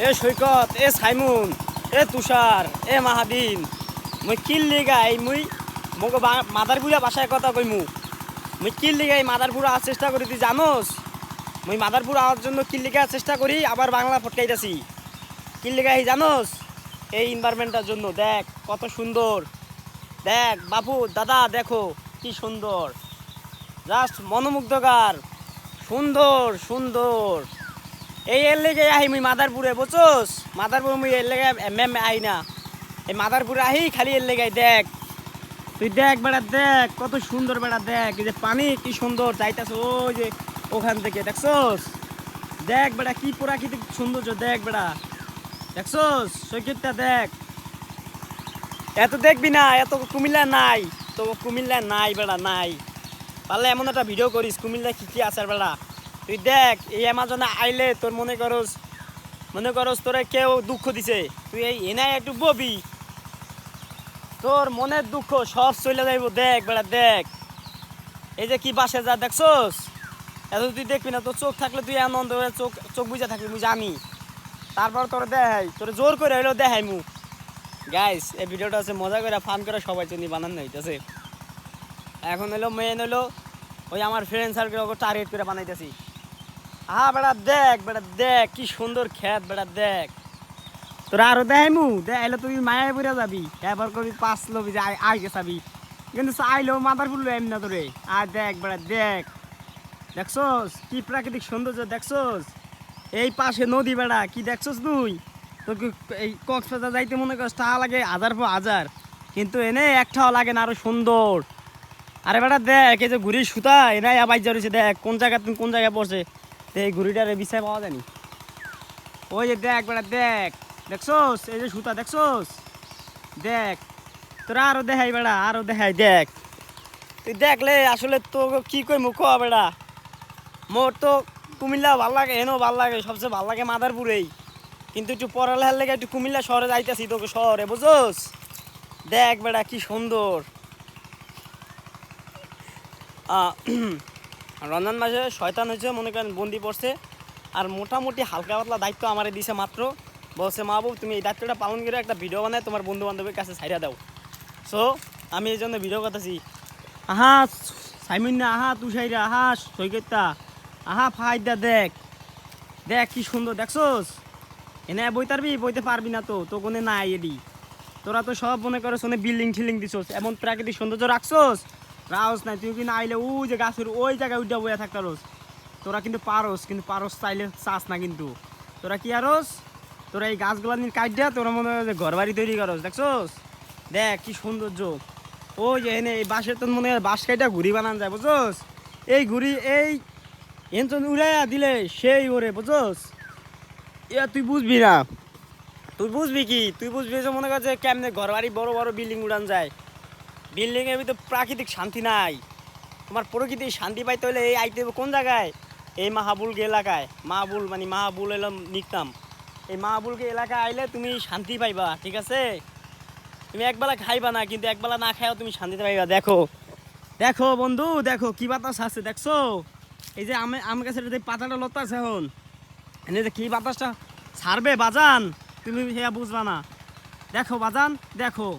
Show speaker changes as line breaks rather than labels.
এ সৈকত, এ সাইমুন, এ তুষার, এ মাহাদিন, মুই কিল্লি গাই মুই মগ মাদারপুরা ভাষায় কথা কইমু। মুই কিল্লি গাই মাদারপুরা আওয়ার চেষ্টা করি, তুই জানোস? মুই মাদারপুর আওয়ার জন্য কিল্লি গাওয়ার চেষ্টা করি, আবার বাংলা ফটকাইতাছি। কিল্লি গাই জানোস? এই এনভায়রনমেন্টটার জন্য। দেখ কত সুন্দর, দেখ বাপু দাদা দেখো কি সুন্দর, জাস্ট মনোমুগ্ধকর, সুন্দর সুন্দর। এই এর লেগে আহি মুই মাদারপুরে, বুঝছোস? মাদারপুর মুই এর লেগে ম্যাম আহি না, এই মাদারপুরে আহি খালি এর লেগে। দেখ তুই দেখ বেড়া, দেখ কত সুন্দর বেড়া, দেখ এই যে পানি কি সুন্দর যাইতাছে ওই যে ওখান থেকে, দেখছোস? দেখ বেড়া কি প্রাকৃতিক সৌন্দর্য, দেখ বেড়া, দেখছোস? সৈকতটা দেখ, এত দেখবি না, এত কুমিল্লা নাই তো, কুমিল্লা নাই বেড়া নাই। পারলে এমন একটা ভিডিও করিস কুমিল্লা কি কি আছে বেড়া। তুই দেখ এই অ্যামাজনে আইলে তোর মনে করস তোরে কেউ দুঃখ দিছে, তুই এই এনাই একটু ববি, তোর মনের দুঃখ সব চলে যাইব। দেখ বেড়া দেখ, এই যে কি বাসে যা, দেখছোস? এত তুই দেখবি না, তোর চোখ থাকলে তুই আনন্দ চোখ চোখ বুঝে থাকবি, মুই জানি। তারপর তোর দেখাই, তোর জোর করে হইলেও দেখাই মু। গাইস এই ভিডিওটা আছে মজা করে ফান করে সবাই জন্য বানানো হইতেছে। এখন হলো মেন হলো ওই আমার ফ্রেন্ড সার্কেল ওকে টার্গেট করে বানাইতেছি। বেড়া দেখ কি সুন্দর খেত বেড়া, দেখ তোরা আরো দেখাইমু, দেখাইলে তুই মায়ায় পড়ে যাবি, এবার কবি পাঁচ লবি যে আইকে চাবি, কিন্তু আইলেও মাথার ফুললো এমনি না তোরে। আর দেখ বেড়া দেখ, দেখছোস কি প্রাকৃতিক সৌন্দর্য, দেখছোস? এই পাশে নদী বেড়া, কি দেখছোস তুই? তোকে এই কক্সবাজার যাইতে মনে করস টাকা লাগে হাজার পর হাজার, কিন্তু এনে একটাও লাগে না, আরো সুন্দর। আরে বেটা দেখ এই যে ঘুড়ির সুতা এরাই আবার জড়িয়েছে, দেখ কোন জায়গা তুমি কোন জায়গায় পড়ছে, এই ঘুড়িটার বিষয় পাওয়া যায়নি। ওই যে দেখ বেটা দেখ, দেখছোস এই যে সুতা, দেখছোস? দেখ তোরা আরো দেখাই বেড়া, আরো দেখাই, দেখ তুই দেখলে আসলে তো কি কই মুখ বেড়া। মোর তো কুমিল্লা ভাল লাগে, এনেও ভাল লাগে, সবচেয়ে ভাল লাগে মাদারপুরেই, কিন্তু একটু পড়ালেখার লেগে একটু কুমিল্লা শহরে যাইতেছি, তোকে শহরে, বুঝোস? দেখ বেড়া কি সুন্দর। রমজান মাসে শয়তান হয়েছে মনে করেন বন্দি পড়ছে, আর মোটামুটি হালকা পাতলা দায়িত্ব আমারে দিছে মাত্র। বলছে মাহবুব তুমি এই দায়িত্বটা পালন করে একটা ভিডিও বানায় তোমার বন্ধু বান্ধবের কাছে ছাইড়া দাও। সো আমি এই জন্য ভিডিও করতেছি। আহা সাইমিন্না, আহা তুষাইরা, আহা সৈকতটা, আহা ফাইদা, দেখ দেখ কি সুন্দর, দেখছোস? এনে বইতে পারবি না, তো কোনে নাই এডি। তোরা তো সব মনে করো শোনে বিল্ডিং ঠিল্ডিং দিছোস, এমন প্রাকৃতিক সৌন্দর্য রাখছোস, রাওস নাই তুই কিন্তু আইলে ওই যে গাছের ওই জায়গায় উঠা বইয়া থাকতারস। তোরা কিন্তু পারস চাইলে চাস না, কিন্তু তোরা কি আরস, তোরা এই গাছগুলা নিয়ে কাট দেয়া, তোরা মনে হয় যে ঘর বাড়ি তৈরি করস, দেখছোস? দেখ কি সৌন্দর্য। ওই যে এনে এই বাঁশের তো মনে হয় বাঁশ কাইটা ঘুড়ি বানান যায়, বুঝছোস? এই ঘুড়ি এই এনচন উড়াইয়া দিলে সেই ওরে, বুঝছোস? তুই বুঝবি না, তুই বুঝবি কি, তুই বুঝবি যে মনে কর যে কেমনে ঘর বাড়ি বড় বড় বিল্ডিং উড়ান যায়। বিল্ডিং এর ভিতরে প্রাকৃতিক শান্তি নাই। তোমার প্রকৃতির শান্তি পাইতে হলে এই আইতে হবে কোন জায়গায়? এই মাহাবুলকে এলাকায়, মাহাবুল মানে মাহাবুল এলাম নিকতাম, এই মাহাবুলকে এলাকায় আইলে তুমি শান্তি পাইবা, ঠিক আছে? তুমি একবেলা খাইবা না, কিন্তু একবেলা না খাইও তুমি শান্তিতে পাইবা। দেখো দেখো বন্ধু, দেখো কি বাতাস আছে, দেখছো? এই যে আমার কাছে যে পাতাটা লতা আছে এখন, এনে যে কি বাতাসটা ছাড়বে বাজান, তুমি সেয়া বুঝবা না। দেখো বাজান দেখো।